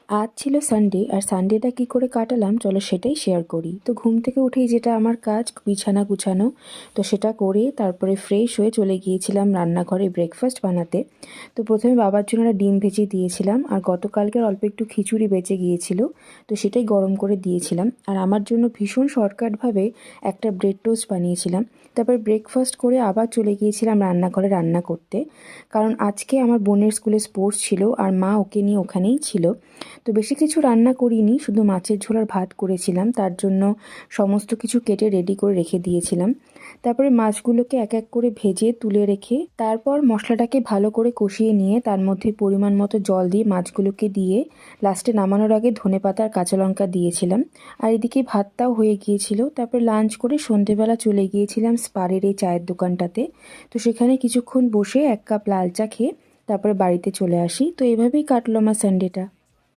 আজ ছিল সানডে, আর সানডেটা কী করে কাটালাম চলো সেটাই শেয়ার করি। তো ঘুম থেকে উঠেই যেটা আমার কাজ বিছানা গুছানো, তো সেটা করে তারপরে ফ্রেশ হয়ে চলে গিয়েছিলাম রান্নাঘরে ব্রেকফাস্ট বানাতে। তো প্রথমে বাবার জন্য একটা ডিম ভেজে দিয়েছিলাম, আর গতকালকের অল্প একটু খিচুড়ি বেঁচে গিয়েছিল, তো সেটাই গরম করে দিয়েছিলাম। আর আমার জন্য ভীষণ শর্টকাটভাবে একটা ব্রেড টোস্ট বানিয়েছিলাম। তারপর ব্রেকফাস্ট করে আবার চলে গিয়েছিলাম রান্নাঘরে রান্না করতে, কারণ আজকে আমার বোনের স্কুলে স্পোর্টস ছিল আর মা ওকে নিয়ে ওখানেই ছিল। তো বেশি কিছু রান্না করিনি, শুধু মাছের ঝোল আর ভাত করেছিলাম, তার জন্য সমস্ত কিছু কেটে রেডি করে রেখে দিয়েছিলাম। তারপরে মাছগুলোকে এক এক করে ভেজে তুলে রেখে তারপর মশলাটাকে ভালো করে কষিয়ে নিয়ে তার মধ্যে পরিমাণ মতো জল দিয়ে মাছগুলোকে দিয়ে লাস্টে নামানোর আগে ধনেপাতা আর কাঁচা লঙ্কা দিয়েছিলাম। আর এদিকে ভাতটাও হয়ে গিয়েছিল। তারপরে লাঞ্চ করে সন্ধেবেলা চলে গিয়েছিলাম স্পারের এই চায়ের দোকানটাতে। তো সেখানে কিছুক্ষণ বসে 1 কাপ লাল চা খেয়ে তারপরে বাড়িতে চলে আসি। তো এভাবেই কাটলো আমার সানডেটা।